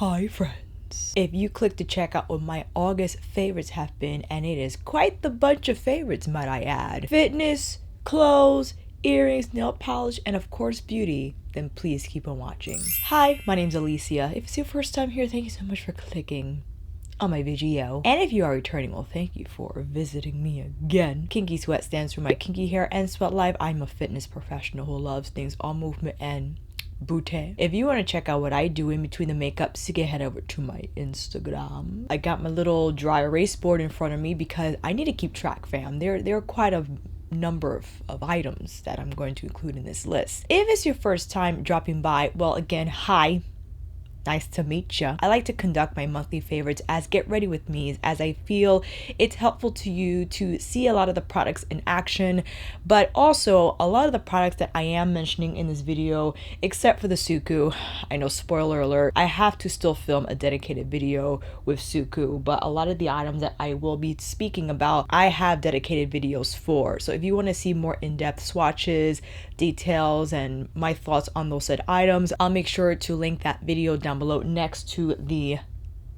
Hi friends. If you click to check out what my August favorites have been, and it is quite the bunch of favorites, might I add. Fitness, clothes, earrings, nail polish, and of course beauty, then please keep on watching. Hi, my name's Alicia. If it's your first time here, thank you so much for clicking on my video. And if you are returning, well, thank you for visiting me again. KINKYSWEAT stands for my kinky hair and sweat life. I'm a fitness professional who loves things all movement and booty. If you want to check out what I do in between the makeups, you can head over to my Instagram. I got my little dry erase board in front of me because I need to keep track, fam. There are quite a number of items that I'm going to include in this list. If it's your first time dropping by, well, again, hi. Nice to meet ya. I like to conduct my monthly favorites as get ready with me, as I feel it's helpful to you to see a lot of the products in action, but also a lot of the products that I am mentioning in this video, except for the Suqqu. I know, spoiler alert, I have to still film a dedicated video with Suqqu, but a lot of the items that I will be speaking about, I have dedicated videos for. So if you want to see more in-depth swatches, details, and my thoughts on those said items, I'll make sure to link that video down below next to the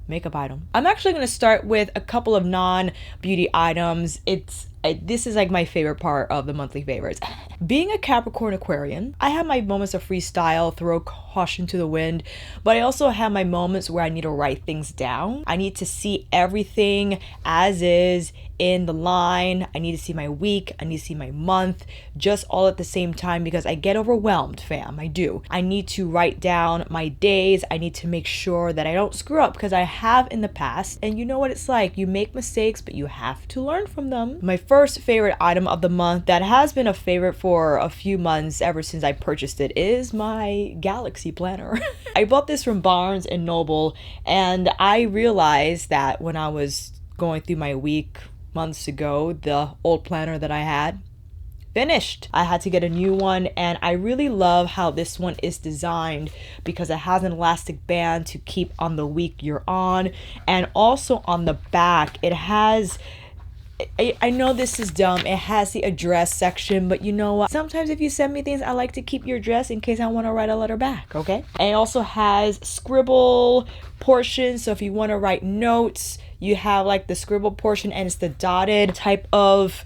makeup item. I'm actually going to start with a couple of non-beauty items. This is like my favorite part of the monthly favorites. Being a Capricorn Aquarian, I have my moments of freestyle, throw caution to the wind, but I also have my moments where I need to write things down. I need to see everything as is in the line. I need to see my week, I need to see my month, just all at the same time because I get overwhelmed, fam. I do. I need to write down my days. I need to make sure that I don't screw up because I have in the past, and you know what it's like. You make mistakes, but you have to learn from them. My first favorite item of the month that has been a favorite for a few months ever since I purchased it is my Galaxy Planner. I bought this from Barnes and Noble, and I realized that when I was going through my week months ago, the old planner that I had finished. I had to get a new one, and I really love how this one is designed because it has an elastic band to keep on the week you're on, and also on the back it has, I know this is dumb, it has the address section, but you know what? Sometimes if you send me things, I like to keep your address in case I want to write a letter back, okay? And it also has scribble portions, so if you want to write notes, you have like the scribble portion, and it's the dotted type of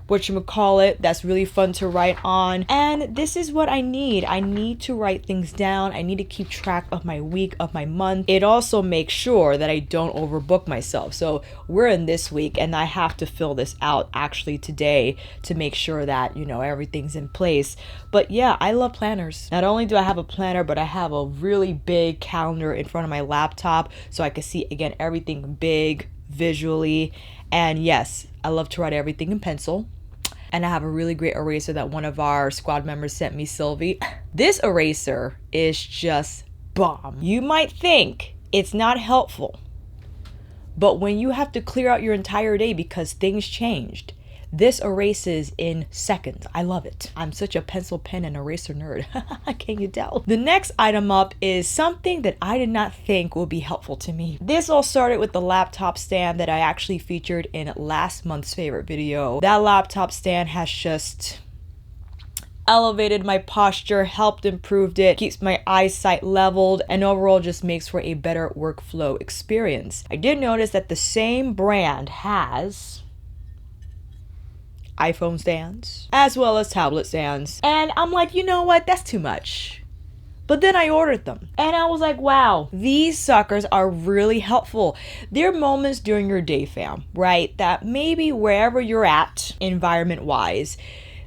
whatchamacallit that's really fun to write on. And this is what I need. I need to write things down. I need to keep track of my week, of my month. It also makes sure that I don't overbook myself. So we're in this week, and I have to fill this out actually today to make sure that, you know, everything's in place. But yeah, I love planners. Not only do I have a planner, but I have a really big calendar in front of my laptop so I can see, again, everything big visually. And yes, I love to write everything in pencil. And I have a really great eraser that one of our squad members sent me, Sylvie. This eraser is just bomb. You might think it's not helpful, but when you have to clear out your entire day because things changed, this erases in seconds. I love it. I'm such a pencil, pen, and eraser nerd. Can you tell? The next item up is something that I did not think would be helpful to me. This all started with the laptop stand that I actually featured in last month's favorite video. That laptop stand has just elevated my posture, helped improved it, keeps my eyesight leveled, and overall just makes for a better workflow experience. I did notice that the same brand has iPhone stands as well as tablet stands, and I'm like, you know what, that's too much. But then I ordered them, and I was like, wow, these suckers are really helpful. There are moments during your day, fam, right, that maybe wherever you're at environment wise,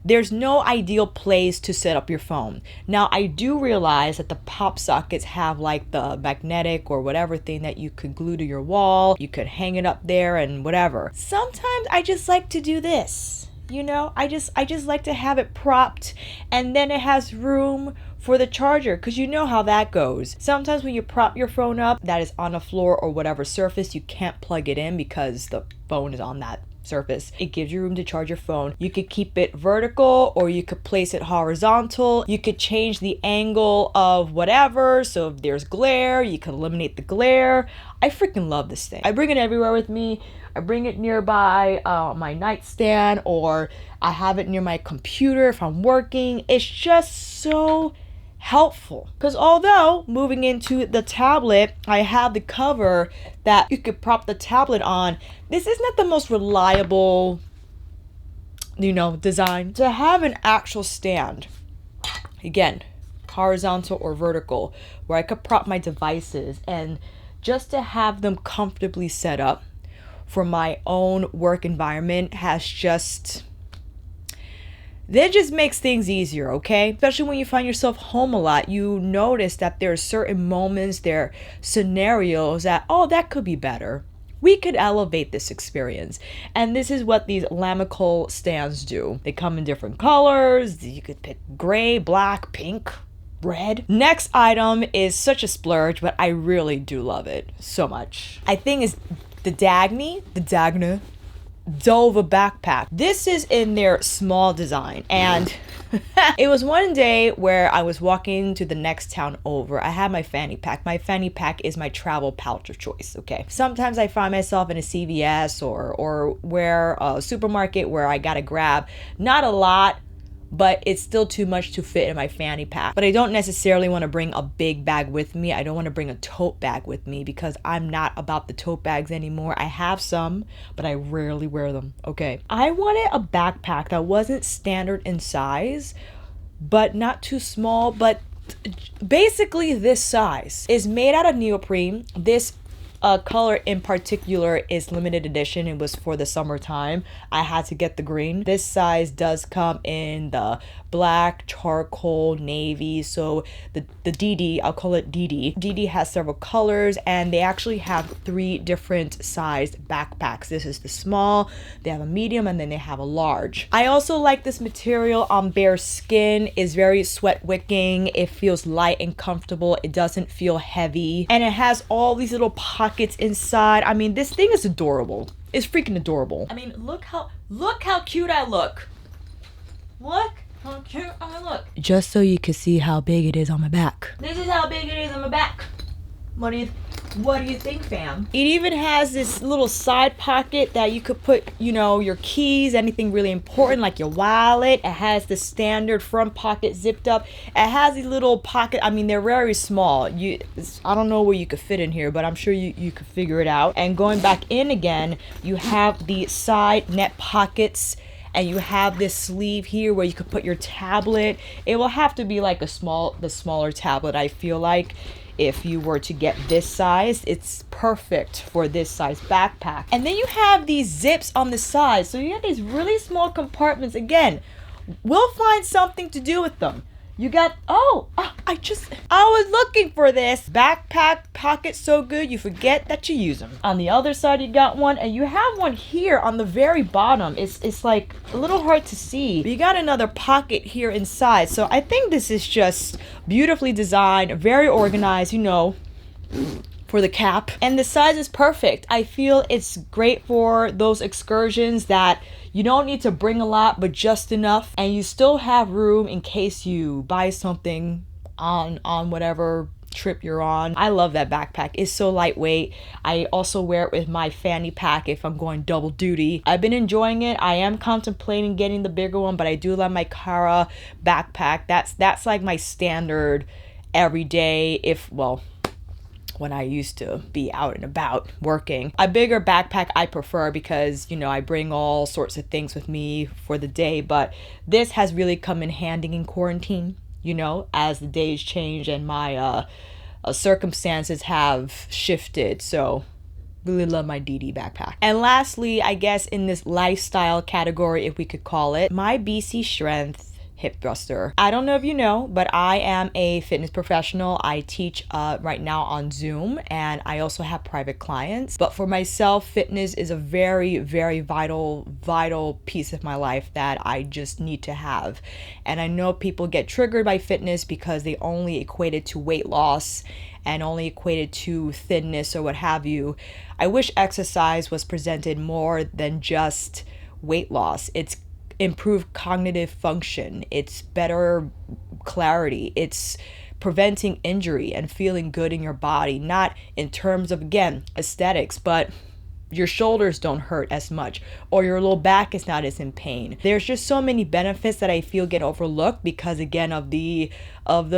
there's no ideal place to set up your phone. Now, I do realize that the pop sockets have like the magnetic or whatever thing that you could glue to your wall. You could hang it up there and whatever. Sometimes I just like to do this. You know, I just like to have it propped, and then it has room for the charger, because you know how that goes. Sometimes when you prop your phone up that is on the floor or whatever surface, you can't plug it in because the phone is on that surface. It gives you room to charge your phone. You could keep it vertical or you could place it horizontal. You could change the angle of whatever, so if there's glare, you can eliminate the glare. I freaking love this thing. I bring it everywhere with me. I bring it nearby my nightstand, or I have it near my computer if I'm working. It's just so helpful. Because although moving into the tablet, I have the cover that you could prop the tablet on, this is not the most reliable, you know, design. To have an actual stand, again, horizontal or vertical, where I could prop my devices, and just to have them comfortably set up for my own work environment that just makes things easier, okay? Especially when you find yourself home a lot, you notice that there are certain moments, there are scenarios that, oh, that could be better. We could elevate this experience. And this is what these Lamicall stands do. They come in different colors. You could pick gray, black, pink, red. Next item is such a splurge, but I really do love it so much. I think it's the Dagne Dova backpack. This is in their small design, and it was one day where I was walking to the next town over. I had my fanny pack. My fanny pack is my travel pouch of choice, okay? Sometimes I find myself in a CVS or where a supermarket where I gotta grab, not a lot, but it's still too much to fit in my fanny pack. But I don't necessarily want to bring a big bag with me. I don't want to bring a tote bag with me because I'm not about the tote bags anymore. I have some, but I rarely wear them, okay? I wanted a backpack that wasn't standard in size, but not too small, but basically this size. Is made out of neoprene. This color in particular is limited edition. It was for the summertime. I had to get the green. This size does come in the black, charcoal, navy. So the DD, I'll call it DD. DD has several colors, and they actually have 3 different sized backpacks. This is the small, they have a medium, and then they have a large. I also like this material on bare skin. It's very sweat wicking. It feels light and comfortable. It doesn't feel heavy, and it has all these little pockets inside. I mean, this thing is adorable. It's freaking adorable. I mean, look how cute I look. Look how cute I look. Just so you can see how big it is on my back. This is how big it is on my back. What do you think, fam? It even has this little side pocket that you could put, you know, your keys, anything really important like your wallet. It has the standard front pocket zipped up. It has these little pocket. I mean, they're very small. I don't know where you could fit in here, but I'm sure you could figure it out. And going back in again, you have the side net pockets, and you have this sleeve here where you could put your tablet. It will have to be like the smaller tablet, I feel like. If you were to get this size, it's perfect for this size backpack. And then you have these zips on the side. So you have these really small compartments. Again, we'll find something to do with them. You got, I was looking for this. Backpack pocket so good, you forget that you use them. On the other side, you got one, and you have one here on the very bottom. It's like a little hard to see, but you got another pocket here inside. So I think this is just beautifully designed, very organized, you know, for the cap. And the size is perfect. I feel it's great for those excursions that you don't need to bring a lot, but just enough, and you still have room in case you buy something on whatever trip you're on. I love that backpack. It's so lightweight. I also wear it with my fanny pack if I'm going double duty. I've been enjoying it. I am contemplating getting the bigger one, but I do love my Cara backpack. That's like my standard everyday, when I used to be out and about working. A bigger backpack I prefer because, you know, I bring all sorts of things with me for the day, but this has really come in handy in quarantine, you know, as the days change and my circumstances have shifted. So really love my DD backpack. And lastly, I guess in this lifestyle category, if we could call it, my BC Strength hip thruster. I don't know if you know, but I am a fitness professional. I teach right now on Zoom, and I also have private clients. But for myself, fitness is a very, very vital piece of my life that I just need to have. And I know people get triggered by fitness because they only equate it to weight loss and only equate it to thinness or what have you. I wish exercise was presented more than just weight loss. It's improved cognitive function, it's better clarity, it's preventing injury and feeling good in your body, not in terms of, again, aesthetics, but your shoulders don't hurt as much, or your low back is not as in pain. There's just so many benefits that I feel get overlooked because, again, of the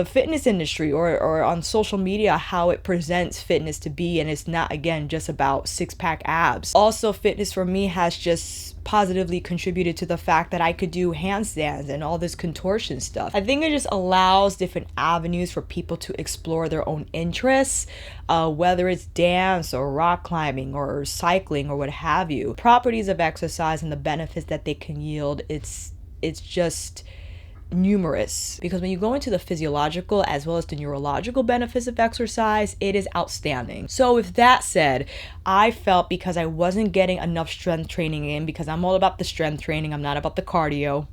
fitness industry or on social media, how it presents fitness to be, and it's not, again, just about six-pack abs. Also, fitness for me has just positively contributed to the fact that I could do handstands and all this contortion stuff. I think it just allows different avenues for people to explore their own interests, whether it's dance or rock climbing or cycling or what have you. Properties of exercise and the benefits that they can yield, it's just numerous, because when you go into the physiological as well as the neurological benefits of exercise, it is outstanding. So with that said, I felt because I wasn't getting enough strength training in, because I'm all about the strength training, I'm not about the cardio,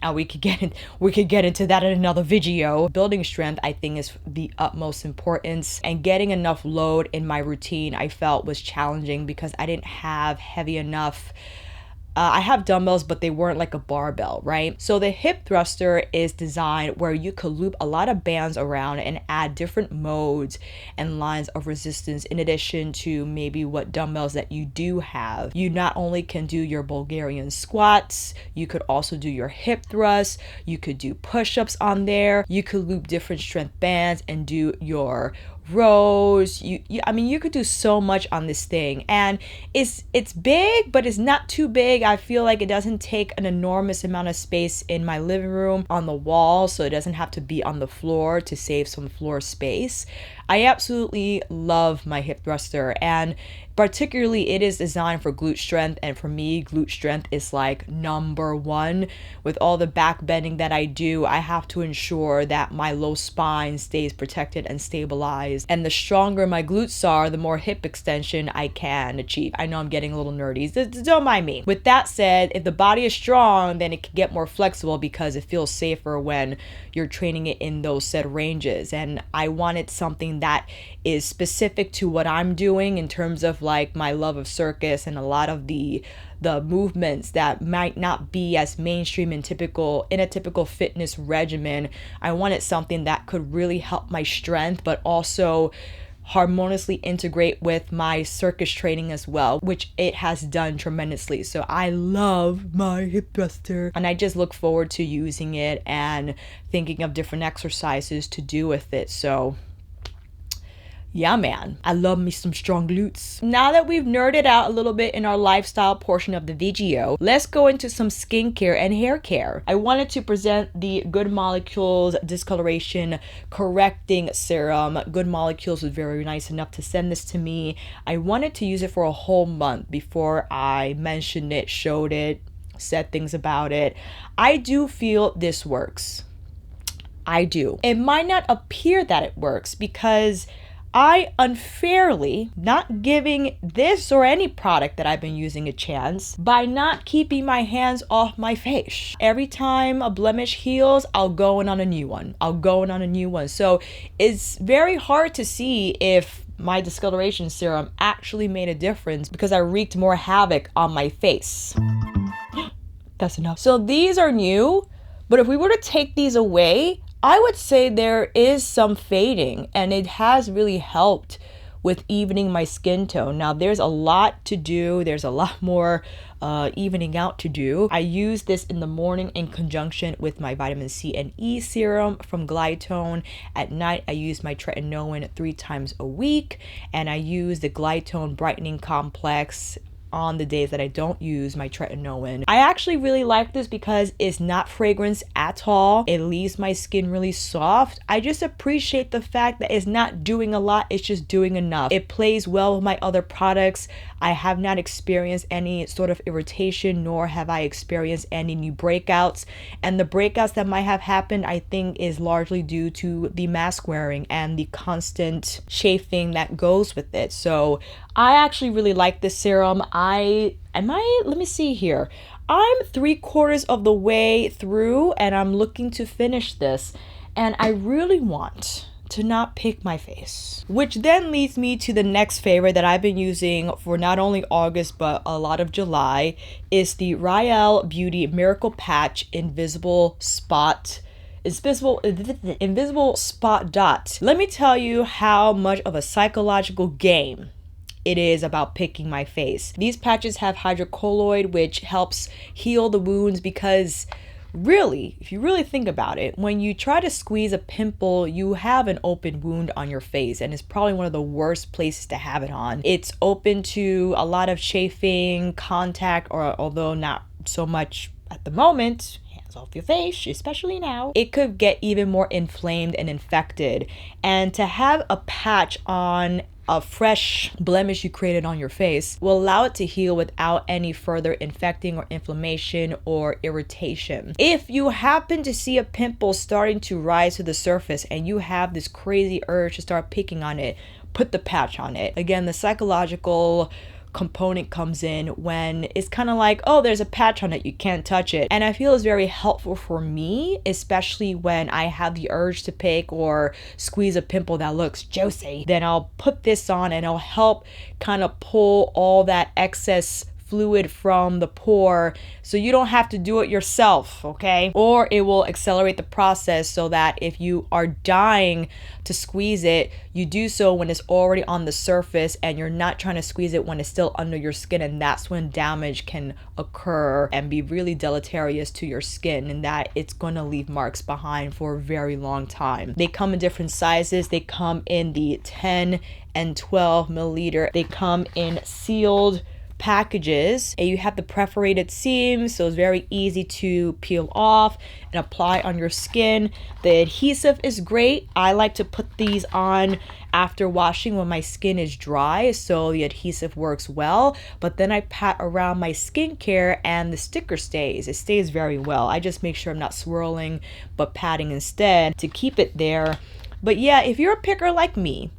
and we could get into that in another video. Building strength, I think, is the utmost importance, and getting enough load in my routine I felt was challenging because I didn't have heavy enough I have dumbbells, but they weren't like a barbell, right? So the hip thruster is designed where you could loop a lot of bands around and add different modes and lines of resistance in addition to maybe what dumbbells that you do have. You not only can do your Bulgarian squats, you could also do your hip thrusts, you could do push-ups on there, you could loop different strength bands and do your rows. I mean, you could do so much on this thing, and it's big, but it's not too big. I feel like it doesn't take an enormous amount of space in my living room on the wall, so it doesn't have to be on the floor to save some floor space. I absolutely love my hip thruster, and particularly it is designed for glute strength, and for me, glute strength is like number one. With all the back bending that I do, I have to ensure that my low spine stays protected and stabilized, and the stronger my glutes are, the more hip extension I can achieve. I know I'm getting a little nerdy, don't mind me. With that said, if the body is strong, then it can get more flexible because it feels safer when you're training it in those set ranges, and I wanted something that is specific to what I'm doing in terms of like my love of circus and a lot of the movements that might not be as mainstream in a typical fitness regimen. I wanted something that could really help my strength, but also harmoniously integrate with my circus training as well, which it has done tremendously. So I love my hip thruster, and I just look forward to using it and thinking of different exercises to do with it. So yeah, man, I love me some strong glutes. Now that we've nerded out a little bit in our lifestyle portion of the video, let's go into some skincare and hair care. I wanted to present the Good Molecules Discoloration Correcting Serum. Good Molecules was very nice enough to send this to me. I wanted to use it for a whole month before I mentioned it, showed it, said things about it. I do feel this works. I do. It might not appear that it works because I unfairly not giving this or any product that I've been using a chance by not keeping my hands off my face. Every time a blemish heals, I'll go in on a new one. So it's very hard to see if my discoloration serum actually made a difference because I wreaked more havoc on my face. That's enough. So these are new, but if we were to take these away, I would say there is some fading, and it has really helped with evening my skin tone. Now there's a lot to do. There's a lot more evening out to do. I use this in the morning in conjunction with my vitamin C and E serum from Glytone. At night, I use my tretinoin 3 times a week, and I use the Glytone brightening complex on the days that I don't use my tretinoin. I actually really like this because it's not fragrance at all. It leaves my skin really soft. I just appreciate the fact that it's not doing a lot, it's just doing enough. It plays well with my other products. I have not experienced any sort of irritation, nor have I experienced any new breakouts. And the breakouts that might have happened, I think, is largely due to the mask wearing and the constant chafing that goes with it. So I actually really like this serum. Let me see here. I'm 3/4 of the way through and I'm looking to finish this. And I really want to not pick my face. Which then leads me to the next favorite that I've been using for not only August but a lot of July is the L'Oreal Beauty Miracle Patch Invisible Spot Dot. Let me tell you how much of a psychological game it is about picking my face. These patches have hydrocolloid, which helps heal the wounds, because really, if you really think about it, when you try to squeeze a pimple, you have an open wound on your face, and it's probably one of the worst places to have it on. It's open to a lot of chafing, contact, or although not so much at the moment, hands off your face, especially now, it could get even more inflamed and infected. And to have a patch on a fresh blemish you created on your face will allow it to heal without any further infecting or inflammation or irritation. If you happen to see a pimple starting to rise to the surface and you have this crazy urge to start picking on it, put the patch on it. Again, the psychological component comes in when it's kind of like, oh, there's a patch on it, you can't touch it. And I feel it's very helpful for me, especially when I have the urge to pick or squeeze a pimple that looks juicy. Then I'll put this on and it'll help kind of pull all that excess fluid from the pore, so you don't have to do it yourself, okay? Or it will accelerate the process so that if you are dying to squeeze it, you do so when it's already on the surface and you're not trying to squeeze it when it's still under your skin, and that's when damage can occur and be really deleterious to your skin, and that it's going to leave marks behind for a very long time. They come in different sizes. They come in the 10 and 12 milliliter. They come in sealed packages, and you have the perforated seams, so it's very easy to peel off and apply on your skin. The adhesive is great. I like to put these on after washing when my skin is dry, so the adhesive works well, but then I pat around my skincare and the sticker stays. It stays very well. I just make sure I'm not swirling but patting instead to keep it there. But yeah, if you're a picker like me,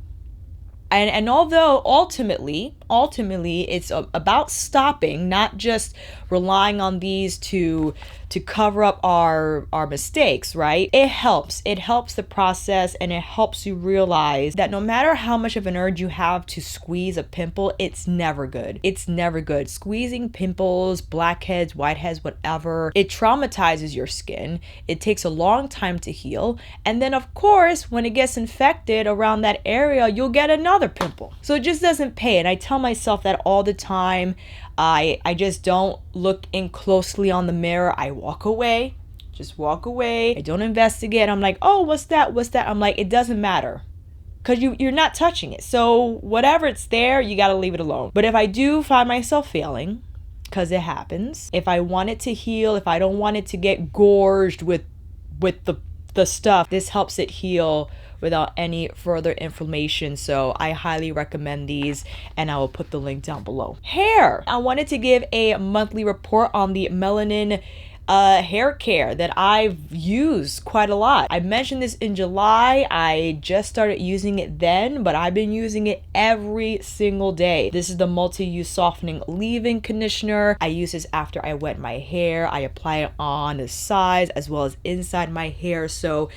and although ultimately it's about stopping, not just relying on these to cover up our mistakes, right? It helps the process, and it helps you realize that no matter how much of an urge you have to squeeze a pimple, it's never good. It's never good. Squeezing pimples, blackheads, whiteheads, whatever, it traumatizes your skin. It takes a long time to heal, and then of course when it gets infected around that area, you'll get another pimple. So it just doesn't pay. And I tell myself that all the time. I just don't look in closely on the mirror. I walk away, just walk away. I don't investigate. I'm like, oh, what's that? I'm like, it doesn't matter, because you're not touching it. So whatever, it's there, you got to leave it alone. But if I do find myself failing, because it happens, if I want it to heal, if I don't want it to get gorged with the stuff, this helps it heal without any further inflammation. So I highly recommend these, and I will put the link down below. Hair. I wanted to give a monthly report on the melanin hair care that I've used quite a lot. I mentioned this in July. I just started using it then, but I've been using it every single day. This is the multi-use softening leave-in conditioner. I use this after I wet my hair. I apply it on the sides as well as inside my hair, so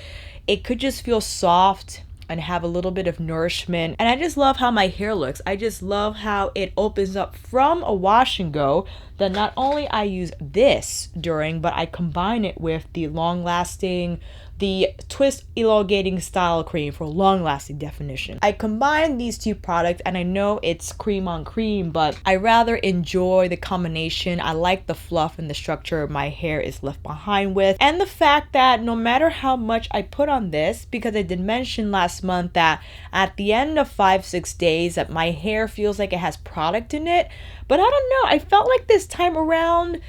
it could just feel soft and have a little bit of nourishment. And I just love how my hair looks. I just love how it opens up from a wash and go, that not only I use this during, but I combine it with the long-lasting, the twist elongating style cream for long-lasting definition. I combine these two products, and I know it's cream on cream, but I rather enjoy the combination. I like the fluff and the structure my hair is left behind with, and the fact that no matter how much I put on this, because I did mention last month that at the end of 5-6 days that my hair feels like it has product in it, but I don't know, I felt like this time around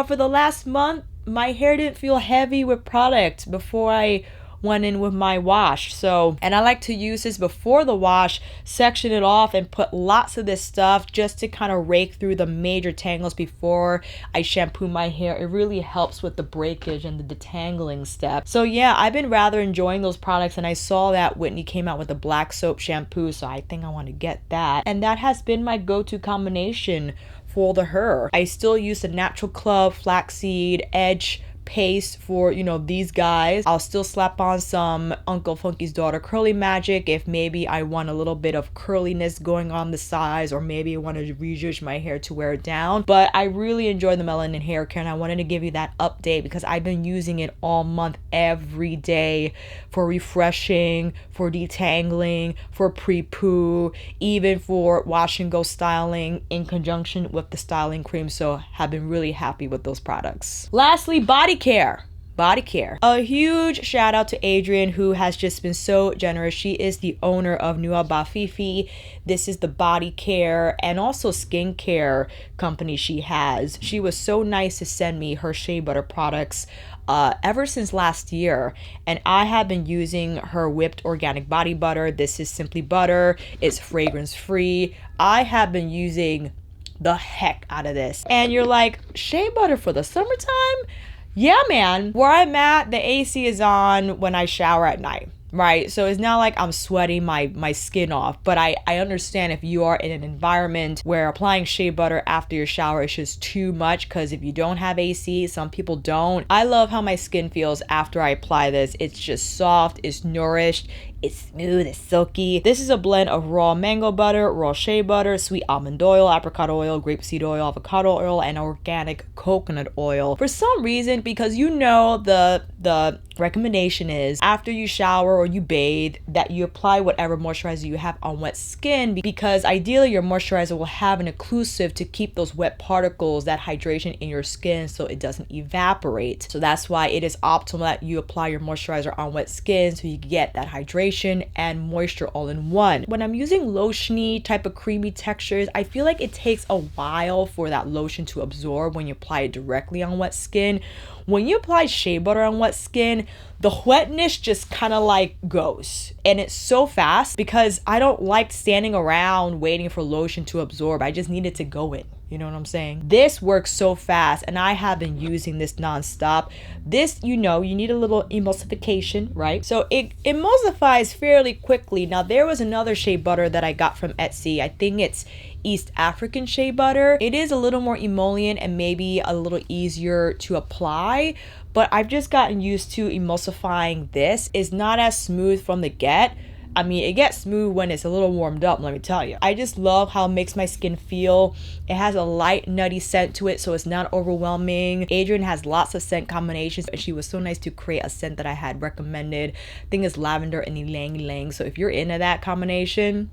for the last month, my hair didn't feel heavy with product before I went in with my wash. So, and I like to use this before the wash, section it off, and put lots of this stuff just to kind of rake through the major tangles before I shampoo my hair. It really helps with the breakage and the detangling step. So yeah, I've been rather enjoying those products, and I saw that Whitney came out with a black soap shampoo, so I think I want to get that. And that has been my go-to combination for the hair. I still use the Natural Club Flaxseed Edge pace for, you know, these guys. I'll still slap on some Uncle Funky's Daughter Curly Magic if maybe I want a little bit of curliness going on the sides, or maybe I want to rezhuzh my hair to wear it down. But I really enjoy the melanin hair care, and I wanted to give you that update because I've been using it all month, every day, for refreshing, for detangling, for pre-poo, even for wash and go styling in conjunction with the styling cream. So have been really happy with those products. Lastly, body care. A huge shout out to Adrienne, who has just been so generous. She is the owner of Nua Baa FiFi. This is the body care and also skincare company she has. She was so nice to send me her shea butter products ever since last year, and I have been using her whipped organic body butter. This is simply butter. It's fragrance free. I have been using the heck out of this. And you're like, shea butter for the summertime? Yeah, man. Where I'm at, the AC is on when I shower at night, right? So it's not like I'm sweating my skin off, but I understand if you are in an environment where applying shea butter after your shower is just too much, because if you don't have AC, some people don't. I love how my skin feels after I apply this. It's just soft, it's nourished, it's smooth, it's silky. This is a blend of raw mango butter, raw shea butter, sweet almond oil, apricot oil, grapeseed oil, avocado oil, and organic coconut oil. For some reason, because you know the recommendation is after you shower or you bathe that you apply whatever moisturizer you have on wet skin, because ideally your moisturizer will have an occlusive to keep those wet particles, that hydration in your skin, so it doesn't evaporate. So that's why it is optimal that you apply your moisturizer on wet skin so you get that hydration and moisture all in one. When I'm using lotiony type of creamy textures, I feel like it takes a while for that lotion to absorb when you apply it directly on wet skin. When you apply shea butter on wet skin, the wetness just kind of like goes, and it's so fast because I don't like standing around waiting for lotion to absorb. I just need it to go in. You know what I'm saying? This works so fast, and I have been using this nonstop. This, you know, you need a little emulsification, right? So it emulsifies fairly quickly. Now, there was another shea butter that I got from Etsy. I think it's East African shea butter. It is a little more emollient and maybe a little easier to apply, but I've just gotten used to emulsifying this. It's not as smooth from the get. I mean, it gets smooth when it's a little warmed up, let me tell you. I just love how it makes my skin feel. It has a light, nutty scent to it, so it's not overwhelming. Adrienne has lots of scent combinations, and she was so nice to create a scent that I had recommended. I think it's lavender and ylang ylang. So if you're into that combination,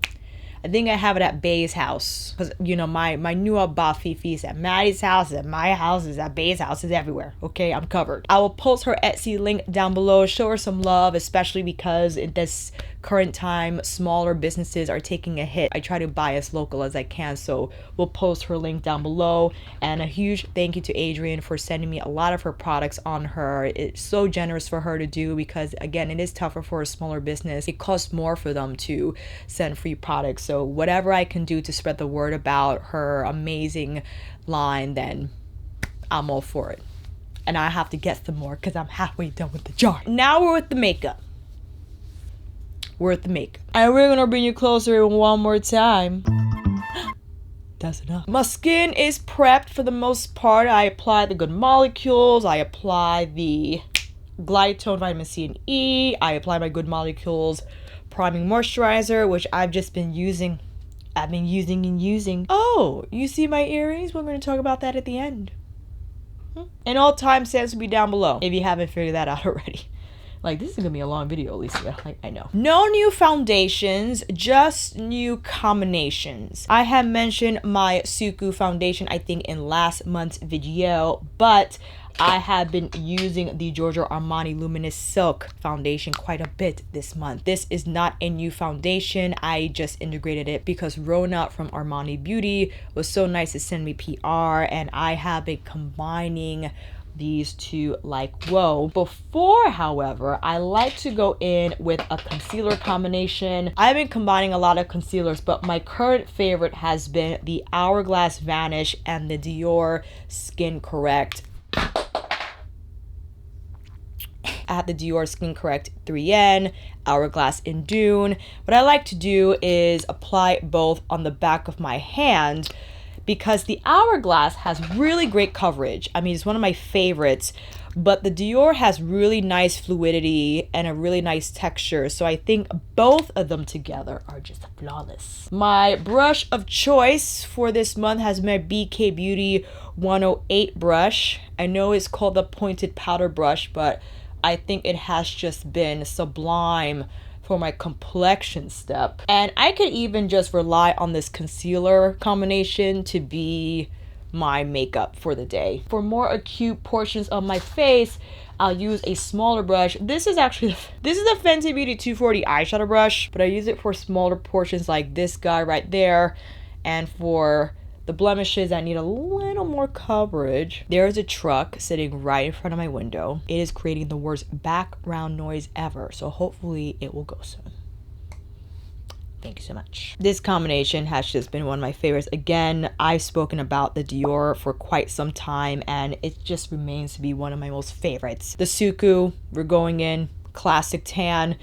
I think I have it at Bay's house, because you know my Nua Baa FiFi is at Maddie's house, at my house, is at Bay's house, is everywhere. Okay, I'm covered. I will post her Etsy link down below. Show her some love, especially because in this current time smaller businesses are taking a hit. I try to buy as local as I can, so we'll post her link down below. And a huge thank you to Adrienne for sending me a lot of her products on her. It's so generous for her to do, because again, it is tougher for a smaller business. It costs more for them to send free products. So whatever I can do to spread the word about her amazing line, then I'm all for it. And I have to get some more because I'm halfway done with the jar. Now we're with the makeup. And we're gonna bring you closer one more time. That's enough. My skin is prepped for the most part. I apply the Good Molecules. I apply the Glytone Vitamin C and E. I apply my Good Molecules Priming Moisturizer, which I've just been using. I've been using. Oh, you see my earrings? We're going to talk about that at the end. And all timestamps will be down below if you haven't figured that out already. Like, this is gonna be a long video, Alicia. Like, I know. No new foundations, just new combinations. I have mentioned my Suqqu foundation, I think, in last month's video, but I have been using the Giorgio Armani Luminous Silk foundation quite a bit this month. This is not a new foundation. I just integrated it because Rona from Armani Beauty was so nice to send me PR, and I have been combining these two like whoa. Before, however, I like to go in with a concealer combination. I've been combining a lot of concealers, but my current favorite has been the Hourglass Vanish and the Dior Skin Correct. I have the Dior Skin Correct 3N, Hourglass in Dune. What I like to do is apply both on the back of my hand, because the Hourglass has really great coverage. I mean, it's one of my favorites, but the Dior has really nice fluidity and a really nice texture. So I think both of them together are just flawless. My brush of choice for this month has my BK Beauty 108 brush. I know it's called the pointed powder brush, but I think it has just been sublime for my complexion step. And I could even just rely on this concealer combination to be my makeup for the day. For more acute portions of my face, I'll use a smaller brush. This is the Fenty Beauty 240 eyeshadow brush, but I use it for smaller portions like this guy right there. And for the blemishes, I need a little more coverage. There's a truck sitting right in front of my window. It is creating the worst background noise ever, so hopefully it will go soon. Thank you so much. This combination has just been one of my favorites. Again, I've spoken about the Dior for quite some time, and it just remains to be one of my most favorites. The Suqqu, we're going in, classic tan.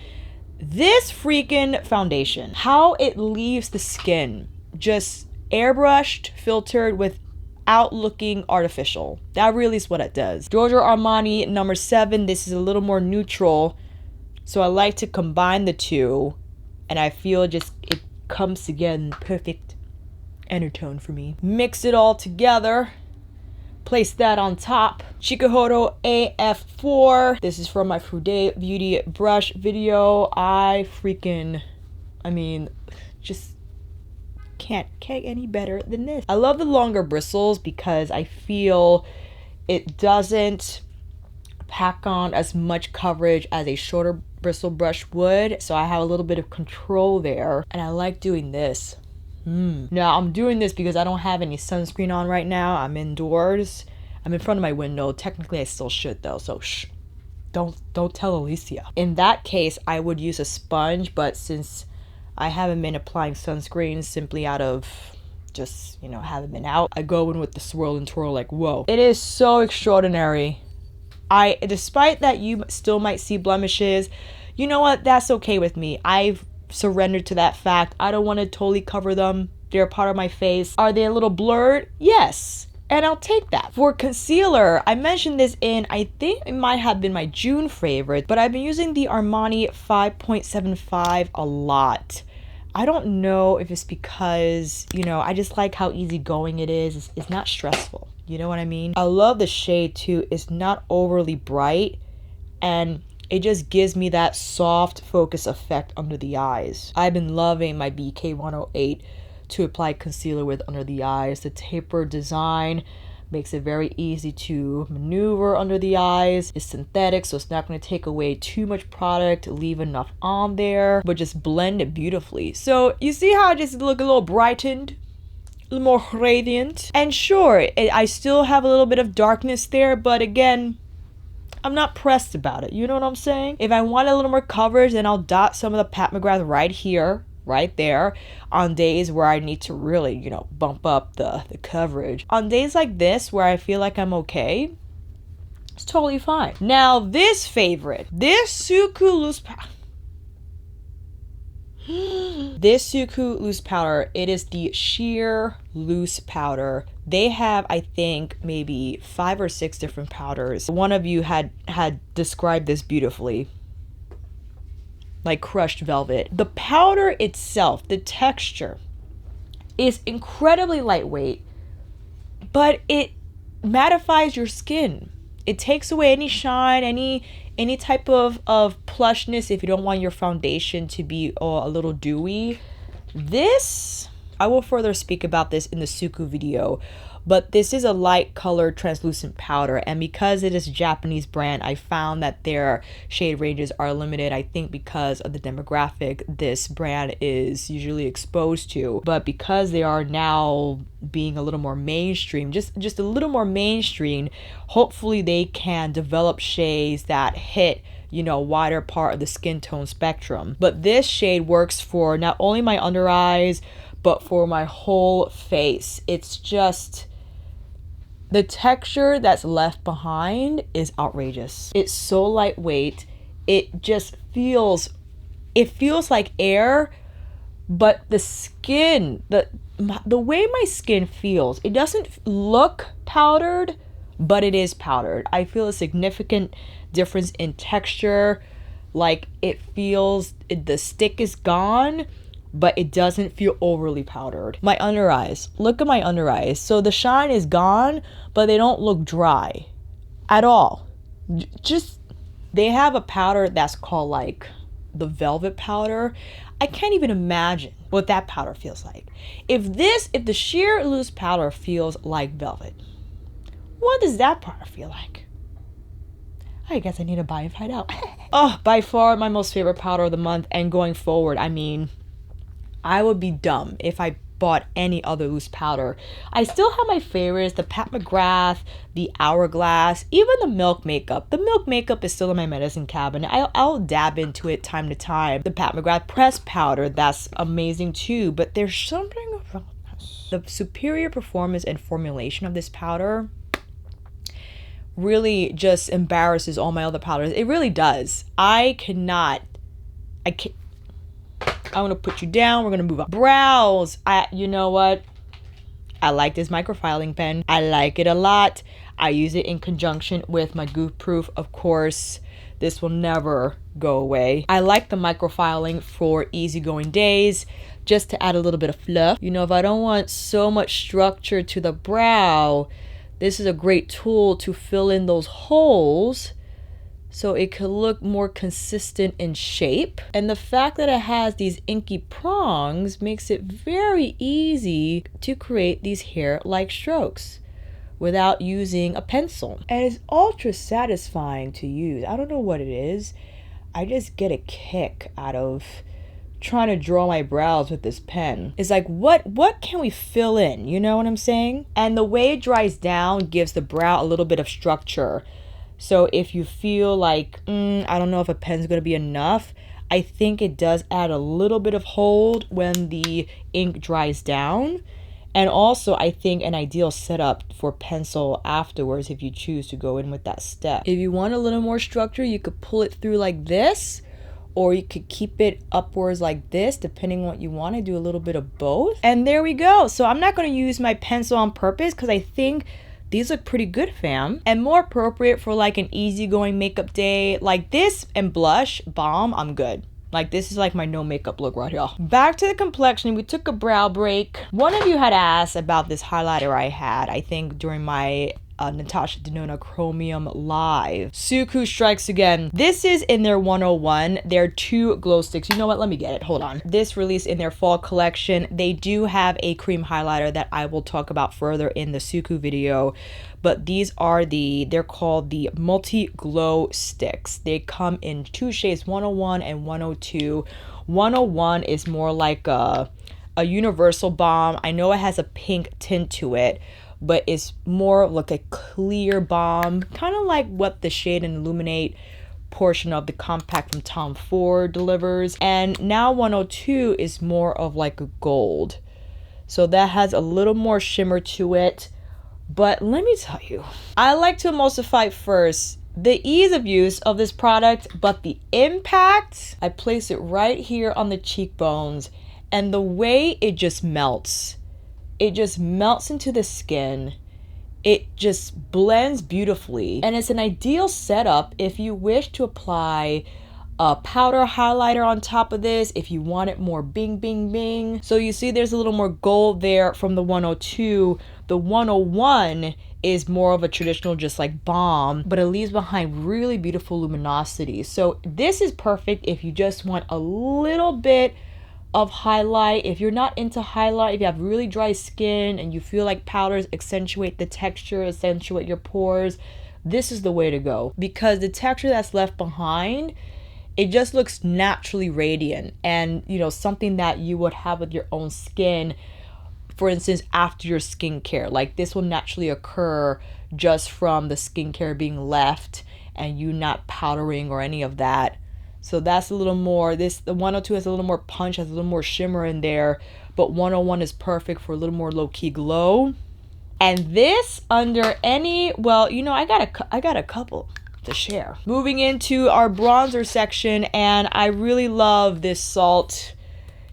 This freaking foundation, how it leaves the skin, just airbrushed, filtered without looking artificial. That really is what it does. Giorgio Armani number 7. This is a little more neutral, so I like to combine the two, and I feel just it comes together in perfect undertone for me. Mix it all together. Place that on top. Tuckahoe AF4. This is from my Fude Beauty brush video. Just can't get any better than this. I love the longer bristles because I feel it doesn't pack on as much coverage as a shorter bristle brush would, so I have a little bit of control there, and I like doing this. Now I'm doing this because I don't have any sunscreen on right now. I'm indoors. I'm in front of my window. Technically I still should though, so shh. Don't tell Alicia. In that case, I would use a sponge, but since I haven't been applying sunscreen simply out of just, haven't been out, I go in with the swirl and twirl like, whoa. It is so extraordinary. Despite that you still might see blemishes, you know what? That's okay with me. I've surrendered to that fact. I don't want to totally cover them. They're a part of my face. Are they a little blurred? Yes. And I'll take that. For concealer, I mentioned this in, I think it might have been my June favorite, but I've been using the Armani 5.75 a lot. I don't know if it's because, I just like how easygoing it is. It's not stressful. You know what I mean? I love the shade too. It's not overly bright, and it just gives me that soft focus effect under the eyes. I've been loving my BK 108 to apply concealer with under the eyes. The tapered design makes it very easy to maneuver under the eyes. It's synthetic, so it's not going to take away too much product, leave enough on there, but just blend it beautifully. So you see how I just look a little brightened? A little more radiant. And sure, I still have a little bit of darkness there, but again, I'm not pressed about it. You know what I'm saying? If I want a little more coverage, then I'll dot some of the Pat McGrath right here, right there, on days where I need to really, bump up the coverage. On days like this, where I feel like I'm okay, it's totally fine. Now, this favorite, this Suqqu loose powder. This Suqqu loose powder, it is the sheer loose powder. They have, I think, maybe 5 or 6 different powders. One of you had described this beautifully, like crushed velvet. The powder itself, the texture, is incredibly lightweight, but it mattifies your skin. It takes away any shine, any type of plushness if you don't want your foundation to be a little dewy. This, I will further speak about this in the Suqqu video, but this is a light colored translucent powder, and because it is a Japanese brand, I found that their shade ranges are limited. I think because of the demographic this brand is usually exposed to, but because they are now being a little more mainstream, just a little more mainstream, hopefully they can develop shades that hit wider part of the skin tone spectrum. But this shade works for not only my under eyes, but for my whole face. It's just, the texture that's left behind is outrageous. It's so lightweight. It just feels like air, but the skin, the way my skin feels, it doesn't look powdered, but it is powdered. I feel a significant difference in texture. Like it feels, the stick is gone, but it doesn't feel overly powdered. My under eyes, look at my under eyes. So the shine is gone, but they don't look dry at all. Just, they have a powder that's called like the velvet powder. I can't even imagine what that powder feels like. If the sheer loose powder feels like velvet, what does that powder feel like? I guess I need to buy and find out. Oh, by far my most favorite powder of the month, and going forward, I mean, I would be dumb if I bought any other loose powder. I still have my favorites, the Pat McGrath, the Hourglass, even the Milk Makeup. The Milk Makeup is still in my medicine cabinet. I'll dab into it time to time. The Pat McGrath pressed powder, that's amazing too, but there's something about this. The superior performance and formulation of this powder really just embarrasses all my other powders. It really does. I can't. I'm gonna put you down. We're gonna move on. Brows. You know what? I like this microfiling pen. I like it a lot. I use it in conjunction with my Goof Proof, of course. This will never go away. I like the microfiling for easygoing days, just to add a little bit of fluff. You know, if I don't want so much structure to the brow, this is a great tool to fill in those holes so it could look more consistent in shape. And the fact that it has these inky prongs makes it very easy to create these hair-like strokes without using a pencil. And it's ultra satisfying to use. I don't know what it is. I just get a kick out of trying to draw my brows with this pen. It's like, what can we fill in? You know what I'm saying? And the way it dries down gives the brow a little bit of structure. So if you feel like, I don't know if a pen's gonna be enough, I think it does add a little bit of hold when the ink dries down. And also, I think an ideal setup for pencil afterwards if you choose to go in with that step. If you want a little more structure, you could pull it through like this, or you could keep it upwards like this, depending on what you want to do, a little bit of both. And there we go. So I'm not going to use my pencil on purpose because I think these look pretty good, fam. And more appropriate for like an easygoing makeup day like this, and blush, balm, I'm good. Like this is like my no makeup look right here. Back to the complexion, we took a brow break. One of you had asked about this highlighter I had, I think during my Natasha Denona Chromium Live. Suqqu strikes again. This is in their 101. They're 2 glow sticks. You know what? Let me get it. Hold on. This released in their fall collection. They do have a cream highlighter that I will talk about further in the Suqqu video. But these are they're called the multi-glow sticks. They come in 2 shades, 101 and 102. 101 is more like a universal balm. I know it has a pink tint to it, but it's more like a clear balm, kind of like what the Shade and Illuminate portion of the compact from Tom Ford delivers. And now 102 is more of like a gold. So that has a little more shimmer to it. But let me tell you, I like to emulsify first. The ease of use of this product, but the impact, I place it right here on the cheekbones, and the way it just melts. It just melts into the skin. It just blends beautifully. And it's an ideal setup if you wish to apply a powder highlighter on top of this, if you want it more bing, bing, bing. So you see there's a little more gold there from the 102. The 101 is more of a traditional just like balm, but it leaves behind really beautiful luminosity. So this is perfect if you just want a little bit of highlight. If you're not into highlight, if you have really dry skin and you feel like powders accentuate the texture, accentuate your pores, this is the way to go, because the texture that's left behind, it just looks naturally radiant, and you know, something that you would have with your own skin, for instance, after your skincare. Like this will naturally occur just from the skincare being left and you not powdering or any of that. So that's a little more, the 102 has a little more punch, has a little more shimmer in there, but 101 is perfect for a little more low-key glow. And this under any, well, you know, I got a couple to share. Moving into our bronzer section, and I really love this Salt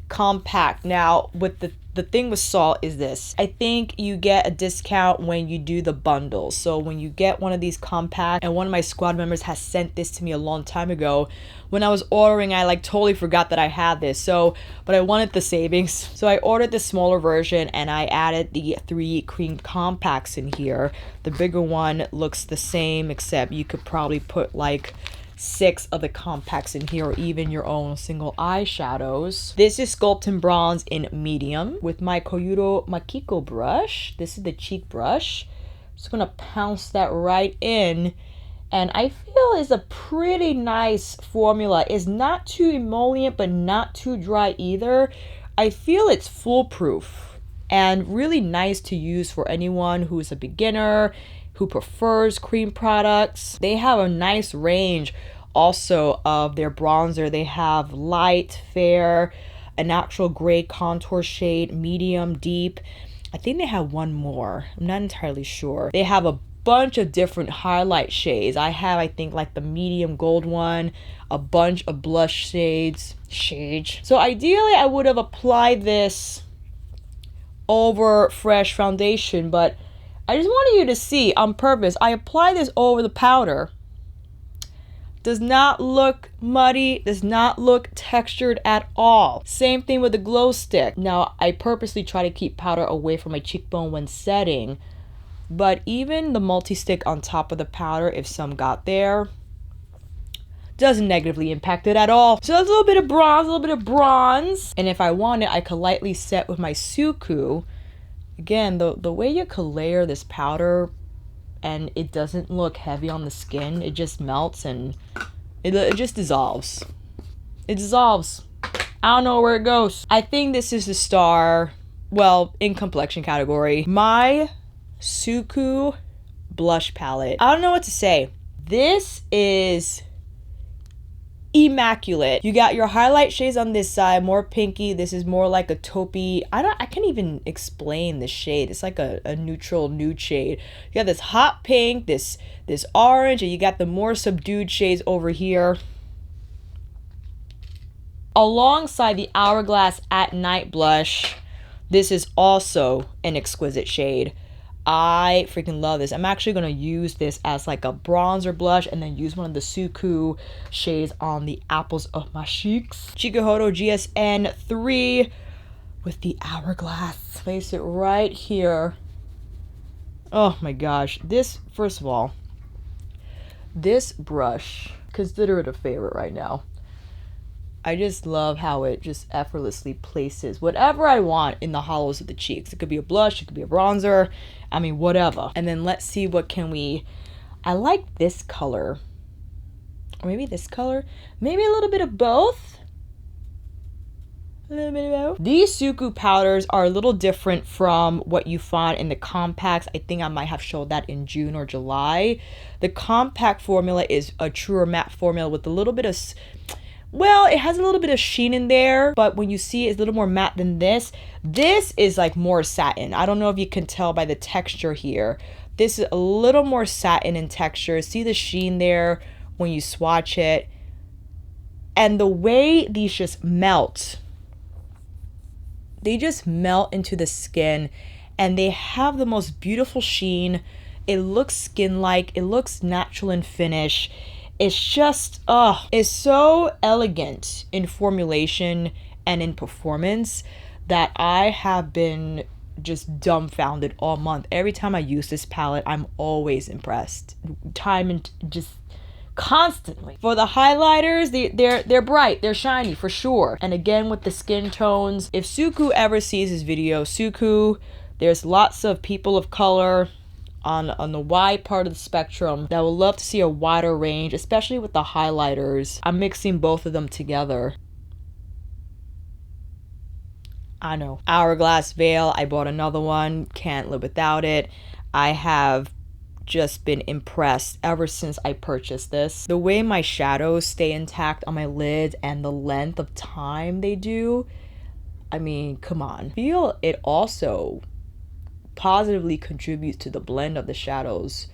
Compact. Now, with the thing with salt is this. I think you get a discount when you do the bundles. So when you get one of these compact, and one of my squad members has sent this to me a long time ago. When I was ordering, I like totally forgot that I had this. So, but I wanted the savings. So I ordered the smaller version and I added the 3 cream compacts in here. The bigger one looks the same, except you could probably put like 6 of the compacts in here, or even your own single eyeshadows. This is Sculpting Bronze in medium with my Koyuro Makiko brush. This is the cheek brush. Just gonna pounce that right in, and I feel it's a pretty nice formula. It's not too emollient, but not too dry either. I feel it's foolproof and really nice to use for anyone who's a beginner, who prefers cream products. They have a nice range also of their bronzer. They have light, fair, a natural gray contour shade, medium, deep. I think they have one more. I'm not entirely sure. They have a bunch of different highlight shades. I have, I think, like the medium gold one, a bunch of blush shades. So ideally, I would have applied this over fresh foundation, but I just wanted you to see on purpose, I apply this over the powder. Does not look muddy, does not look textured at all. Same thing with the glow stick. Now, I purposely try to keep powder away from my cheekbone when setting, but even the multi-stick on top of the powder, if some got there, doesn't negatively impact it at all. So that's a little bit of bronze, And if I wanted, I could lightly set with my Suqqu. Again, the way you could layer this powder and it doesn't look heavy on the skin, it just melts and it just dissolves. It dissolves. I don't know where it goes. I think this is the star, well, in complexion category. My Suqqu blush palette. I don't know what to say. This is immaculate. You got your highlight shades on this side, more pinky. This is more like a taupey. I can't even explain the shade. It's like a neutral nude shade. You got this hot pink, this orange, and you got the more subdued shades over here. Alongside the Hourglass at Night blush, this is also an exquisite shade. I freaking love this. I'm actually going to use this as like a bronzer blush and then use one of the Suqqu shades on the apples of my cheeks. Chikuhodo GSN 3 with the Hourglass. Place it right here. Oh my gosh. This, first of all, this brush, consider it a favorite right now. I just love how it just effortlessly places whatever I want in the hollows of the cheeks. It could be a blush, it could be a bronzer, I mean, whatever. And then let's see what can we, I like this color. Or maybe this color. Maybe a little bit of both. A little bit of both. These Suqqu powders are a little different from what you find in the compacts. I think I might have showed that in June or July. The compact formula is a truer matte formula with a little bit of, well, it has a little bit of sheen in there, but when you see it, it's a little more matte than this. This is like more satin. I don't know if you can tell by the texture here. This is a little more satin in texture. See the sheen there when you swatch it. And the way these just melt, they just melt into the skin and they have the most beautiful sheen. It looks skin-like, it looks natural in finish. It's just, it's so elegant in formulation and in performance that I have been just dumbfounded all month. Every time I use this palette, I'm always impressed. Time and just constantly. For the highlighters, they're bright, they're shiny for sure. And again with the skin tones, if Suqqu ever sees this video, Suqqu, there's lots of people of color on the wide part of the spectrum that would love to see a wider range, especially with the highlighters. I'm mixing both of them together. I know. Hourglass Veil, I bought another one, can't live without it. I have just been impressed ever since I purchased this. The way my shadows stay intact on my lids and the length of time they do, I mean, come on. I feel it also positively contributes to the blend of the shadows.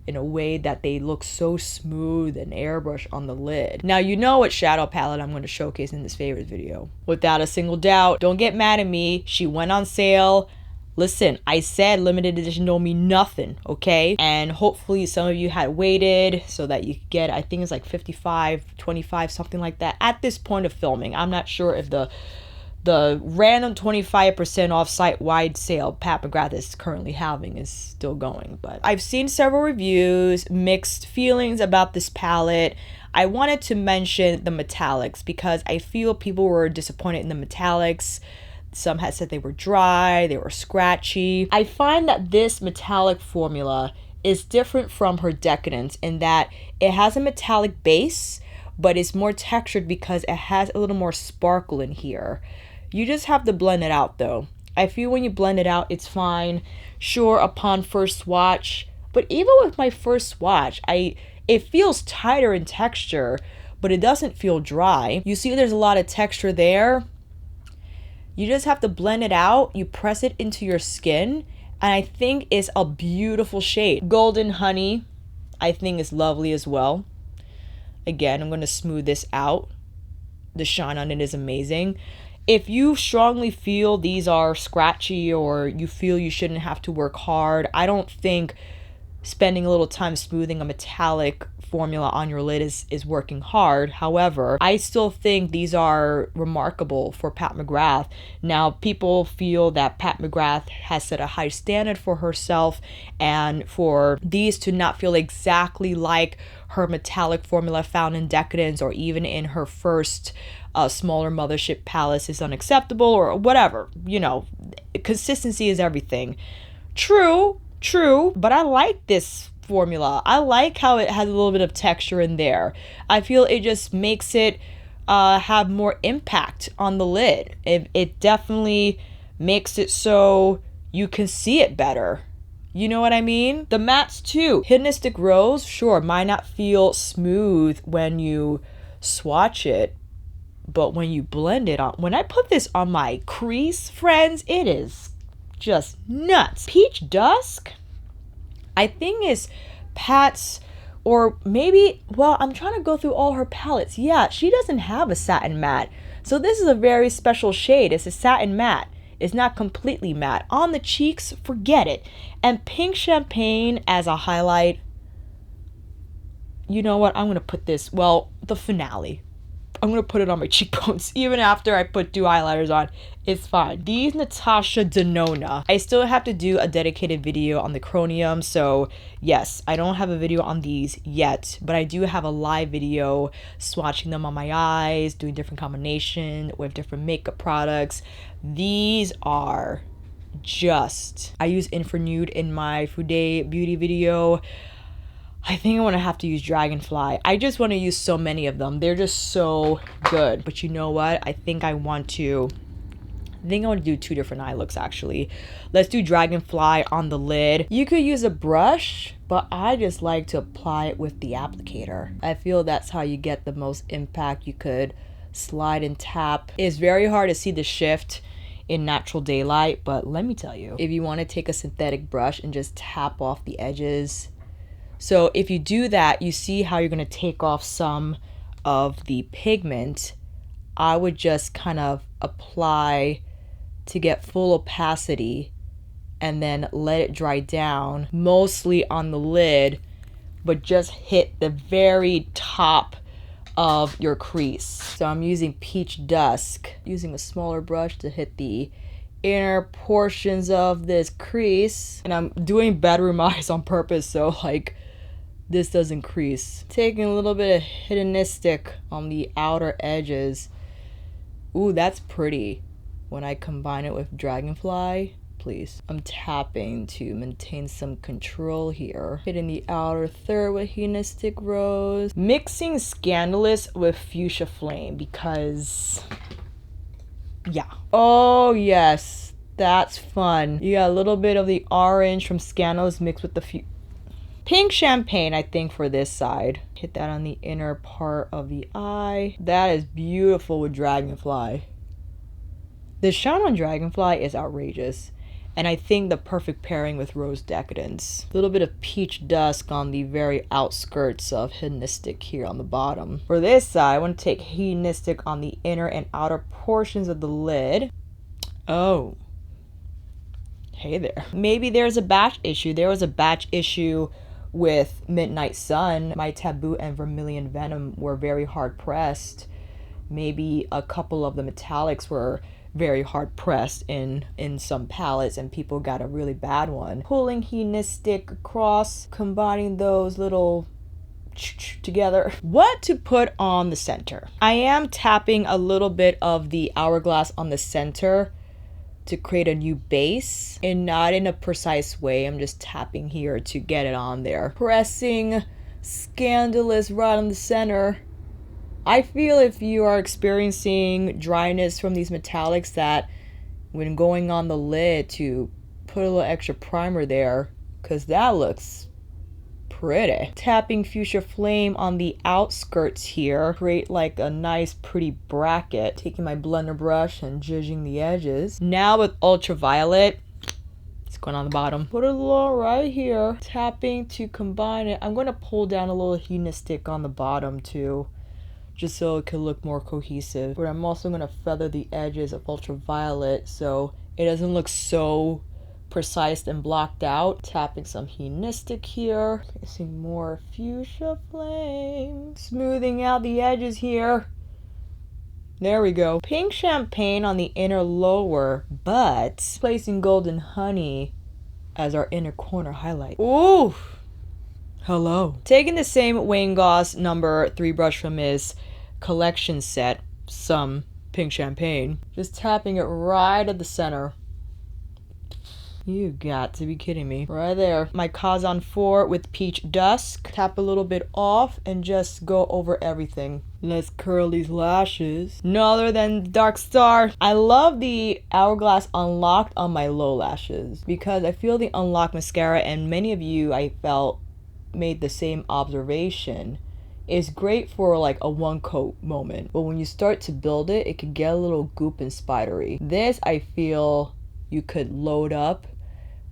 in a way that they look so smooth and airbrush on the lid. Now, you know what shadow palette I'm going to showcase in this favorites video. Without a single doubt, don't get mad at me. She went on sale. Listen, I said limited edition don't mean nothing, okay? And hopefully some of you had waited so that you could get, I think it's like 55, 25, something like that at this point of filming. I'm not sure if the random 25% off site-wide sale Pat McGrath is currently having is still going. But I've seen several reviews, mixed feelings about this palette. I wanted to mention the metallics because I feel people were disappointed in the metallics. Some had said they were dry, they were scratchy. I find that this metallic formula is different from her Decadence in that it has a metallic base, but it's more textured because it has a little more sparkle in here. You just have to blend it out though. I feel when you blend it out, it's fine. Sure, upon first swatch, but even with my first swatch, it feels tighter in texture, but it doesn't feel dry. You see there's a lot of texture there. You just have to blend it out. You press it into your skin, and I think it's a beautiful shade. Golden Honey, I think is lovely as well. Again, I'm going to smooth this out. The shine on it is amazing. If you strongly feel these are scratchy or you feel you shouldn't have to work hard, I don't think spending a little time smoothing a metallic formula on your lid is working hard. However, I still think these are remarkable for Pat McGrath. Now, people feel that Pat McGrath has set a high standard for herself, and for these to not feel exactly like her metallic formula found in Decadence or even in her first smaller mothership palettes is unacceptable or whatever. You know, consistency is everything. True, but I like this formula. I like how it has a little bit of texture in there. I feel it just makes it have more impact on the lid. It definitely makes it so you can see it better. You know what I mean? The mattes too. Hedonistic Rose, sure, might not feel smooth when you swatch it, but when you blend it on, when I put this on my crease, friends, it is just nuts. Peach Dusk, I think is Pat's, or maybe, well, I'm trying to go through all her palettes. Yeah, she doesn't have a satin matte. So this is a very special shade. It's a satin matte. It's not completely matte. On the cheeks, forget it. And Pink Champagne as a highlight. You know what? I'm going to put this, well, the finale. I'm going to put it on my cheekbones. Even after I put 2 highlighters on, it's fine. These Natasha Denona. I still have to do a dedicated video on the Chroniums. So yes, I don't have a video on these yet, but I do have a live video swatching them on my eyes, doing different combination with different makeup products. These are just, I use Infranude in my Fude Beauty video. I think I want to have to use Dragonfly. I just want to use so many of them. They're just so good. But you know what? I think I want to do 2 different eye looks actually. Let's do Dragonfly on the lid. You could use a brush, but I just like to apply it with the applicator. I feel that's how you get the most impact. You could slide and tap. It's very hard to see the shift in natural daylight, but let me tell you, if you want to take a synthetic brush and just tap off the edges. So if you do that, you see how you're going to take off some of the pigment. I would just kind of apply to get full opacity and then let it dry down, mostly on the lid, but just hit the very top of your crease. So I'm using Peach Dusk, using a smaller brush to hit the inner portions of this crease. And I'm doing bedroom eyes on purpose, so like this doesn't crease. Taking a little bit of hedonistic on the outer edges. Ooh, that's pretty. When I combine it with Dragonfly, please. I'm tapping to maintain some control here. Hitting the outer third with Hedonistic Rose. Mixing Scandalous with Fuchsia Flame because, yeah. Oh yes, that's fun. You got a little bit of the orange from Scandalous mixed with the Pink Champagne, I think, for this side. Hit that on the inner part of the eye. That is beautiful with Dragonfly. The shine on Dragonfly is outrageous. And I think the perfect pairing with Rose Decadence. A little bit of peach dusk on the very outskirts of Hedonistic here on the bottom. For this side, I want to take Hedonistic on the inner and outer portions of the lid. Oh. Hey there. Maybe there's a batch issue. There was a batch issue with Midnight Sun. My Taboo and Vermilion Venom were very hard pressed. Maybe a couple of the metallics were very hard pressed in some palettes and people got a really bad one. Pulling Hedonistic across, combining those little together. What to put on the center? I am tapping a little bit of the Hourglass on the center to create a new base, and not in a precise way. I'm just tapping here to get it on there. Pressing Scandalous right on the center. I feel if you are experiencing dryness from these metallics, that when going on the lid, to put a little extra primer there, because that looks pretty. Tapping Fuchsia Flame on the outskirts here, create like a nice pretty bracket. Taking my blender brush and zhuzhing the edges. Now with Ultraviolet, it's going on the bottom. Put a little right here. Tapping to combine it. I'm going to pull down a little Hedonistic on the bottom too, just so it could look more cohesive. But I'm also going to feather the edges of Ultraviolet so it doesn't look so precise and blocked out. Tapping some Hedonistic here. Placing more Fuchsia Flame. Smoothing out the edges here. There we go. Pink Champagne on the inner lower, but placing Golden Honey as our inner corner highlight. Ooh! Hello. Taking the same Wayne Goss number 3 brush from his collection set, some Pink Champagne. Just tapping it right at the center. You got to be kidding me. Right there. My Kazan 4 with Peach Dusk. Tap a little bit off and just go over everything. Let's curl these lashes. No other than Dark Star. I love the Hourglass Unlocked on my low lashes because I feel the Unlocked mascara, and many of you I felt made the same observation. It's great for like a one coat moment, but when you start to build it, it can get a little goop and spidery. This I feel you could load up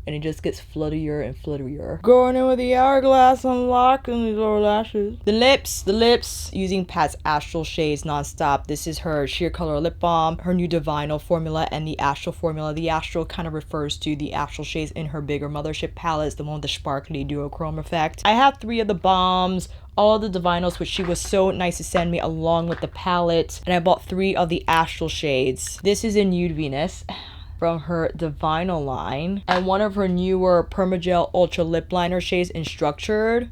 and it just gets fluttier and fluttier. Going in with the Hourglass Unlocked and these lower lashes. The lips, using Pat's Astral Shades nonstop. This is her sheer color lip balm, her new Divinal formula, and the Astral formula. The Astral kind of refers to the Astral Shades in her bigger mothership palettes, the one with the sparkly duochrome effect. I have 3 of the balms, all of the Divinals, which she was so nice to send me along with the palette, and I bought 3 of the Astral Shades. This is in Nude Venus from her Divinal line, and one of her newer Permagel Ultra Lip Liner shades in Structured.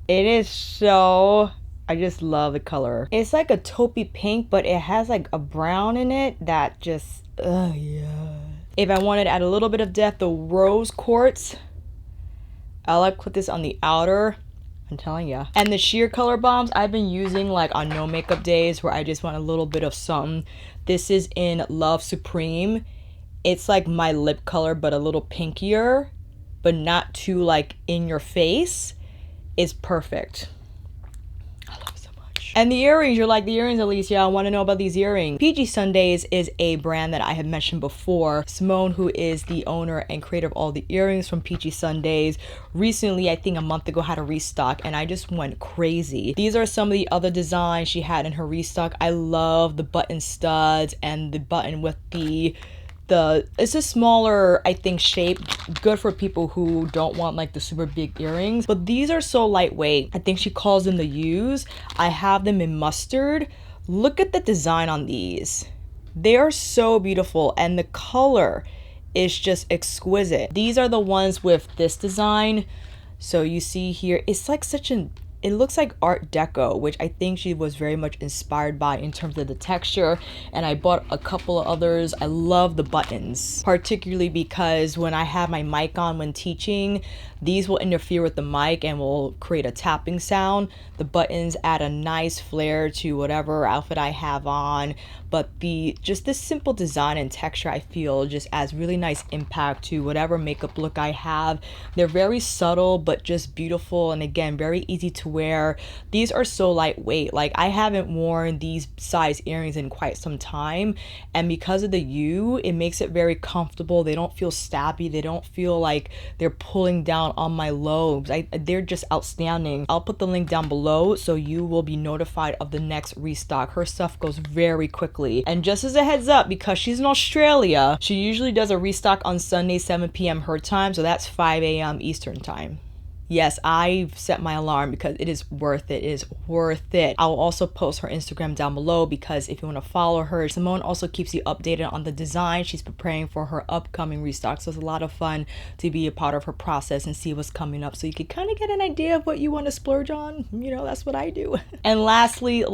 It is so, I just love the color. It's like a taupey pink, but it has like a brown in it that just, yeah. If I wanted to add a little bit of depth, the Rose Quartz, I like put this on the outer, I'm telling ya. And the sheer color bombs I've been using like on no makeup days where I just want a little bit of something. This is in Love Supreme. It's like my lip color, but a little pinkier, but not too like in your face. It's perfect. I love it so much. And the earrings, you're like, the earrings, Alicia, I want to know about these earrings. Peachy Sundays is a brand that I have mentioned before. Simone, who is the owner and creator of all the earrings from Peachy Sundays, recently, I think a month ago, had a restock, and I just went crazy. These are some of the other designs she had in her restock. I love the button studs and the button with it's a smaller, I think, shape, good for people who don't want like the super big earrings, but these are so lightweight. I think she calls them the U's. I have them in mustard. Look at the design on these. They are so beautiful, and the color is just exquisite. These are the ones with this design. So you see here, it's like it looks like Art Deco, which I think she was very much inspired by in terms of the texture. And I bought a couple of others. I love the buttons, particularly because when I have my mic on when teaching, these will interfere with the mic and will create a tapping sound. The buttons add a nice flair to whatever outfit I have on. But just this simple design and texture, I feel, just adds really nice impact to whatever makeup look I have. They're very subtle, but just beautiful. And again, very easy to wear. These are so lightweight. Like, I haven't worn these size earrings in quite some time, and because of the U, it makes it very comfortable. They don't feel stabby. They don't feel like they're pulling down on my lobes. They're just outstanding. I'll put the link down below so you will be notified of the next restock. Her stuff goes very quickly. And just as a heads up, because she's in Australia, she usually does a restock on Sunday 7 p.m. her time, so that's 5 a.m. Eastern time. Yes, I've set my alarm because it is worth it. It is worth it. I will also post her Instagram down below because if you want to follow her, Simone also keeps you updated on the design. She's preparing for her upcoming restock. So it's a lot of fun to be a part of her process and see what's coming up. So you can kind of get an idea of what you want to splurge on. You know, that's what I do. And lastly,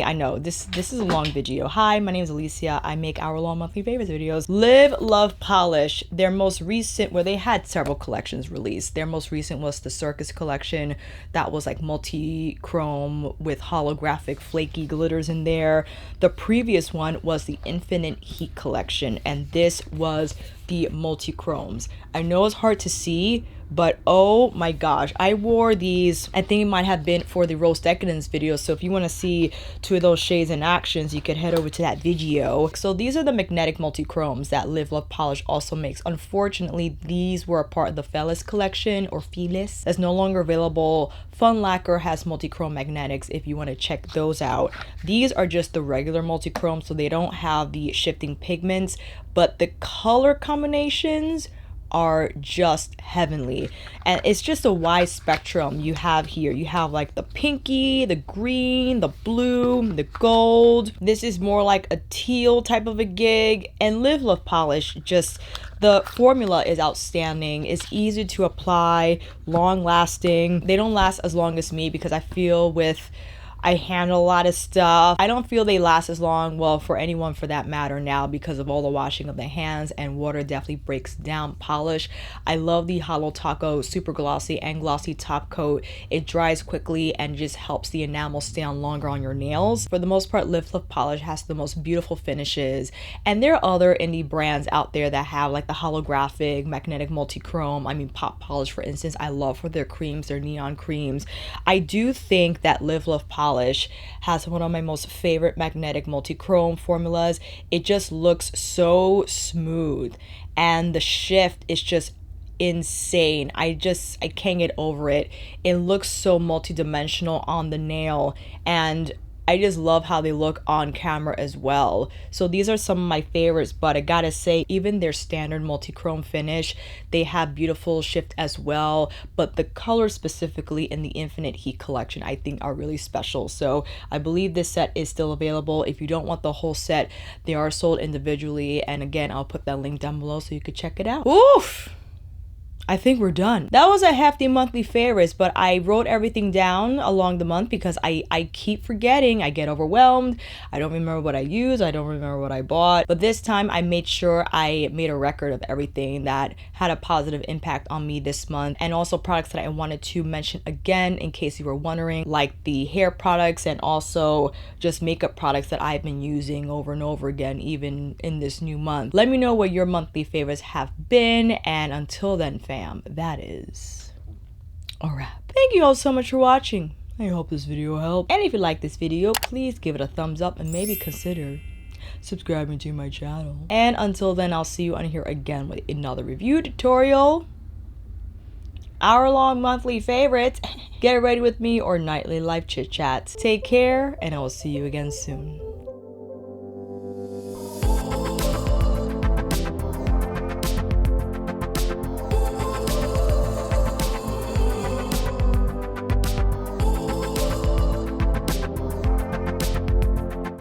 I know this is a long video. Hi, my name is Alicia. I make hour-long monthly favorites videos. Live, Love, Polish. Their most recent, where they had several collections released. Their most recent was the Circus collection that was like multi-chrome with holographic flaky glitters in there. The previous one was the Infinite Heat collection, and this was the multi-chromes. I know it's hard to see, but oh my gosh, I wore these, I think it might have been for the Rose Decadence video, so if you want to see two of those shades in actions, you could head over to that video. So these are the magnetic multi-chromes that Live Love Polish also makes. Unfortunately, these were a part of the Felis collection, or Felis, that's no longer available. Fun Lacquer has multi-chrome magnetics if you want to check those out. These are just the regular multi-chrome, so they don't have the shifting pigments, but the color combinations are just heavenly, and it's just a wide spectrum you have here. You have like the pinky, the green, the blue, the gold. This is more like a teal type of a gig. And Live Love Polish, just the formula is outstanding. It's easy to apply, long lasting. They don't last as long as me because I feel I handle a lot of stuff. I don't feel they last as long, well, for anyone for that matter now, because of all the washing of the hands, and water definitely breaks down polish. I love the Holo Taco super glossy and glossy top coat. It dries quickly and just helps the enamel stay on longer on your nails. For the most part, Live Love Polish has the most beautiful finishes, and there are other indie brands out there that have like the holographic magnetic multi-chrome. I mean, Pop Polish, for instance, I love for their creams, their neon creams. I do think that Live Love Polish has one of my most favorite magnetic multi-chrome formulas. It just looks so smooth, and the shift is just insane. I can't get over it. It looks so multi-dimensional on the nail, and I just love how they look on camera as well. So these are some of my favorites, but I gotta say, even their standard multi-chrome finish, they have beautiful shift as well, but the colors specifically in the Infinite Heat collection I think are really special. So I believe this set is still available. If you don't want the whole set, they are sold individually, and again, I'll put that link down below so you could check it out. Oof! I think we're done. That was a hefty monthly favorites, but I wrote everything down along the month because I keep forgetting. I get overwhelmed. I don't remember what I use. I don't remember what I bought. But this time I made sure I made a record of everything that had a positive impact on me this month, and also products that I wanted to mention again in case you were wondering, like the hair products and also just makeup products that I've been using over and over again even in this new month. Let me know what your monthly favorites have been, and until then, fam, that is a wrap. Thank you all so much for watching. I hope this video helped, and if you like this video, please give it a thumbs up and maybe consider subscribing to my channel. And until then, I'll see you on here again with another review tutorial, hour-long monthly favorites, get ready with me, or nightly live chit chats. Take care, and I will see you again soon.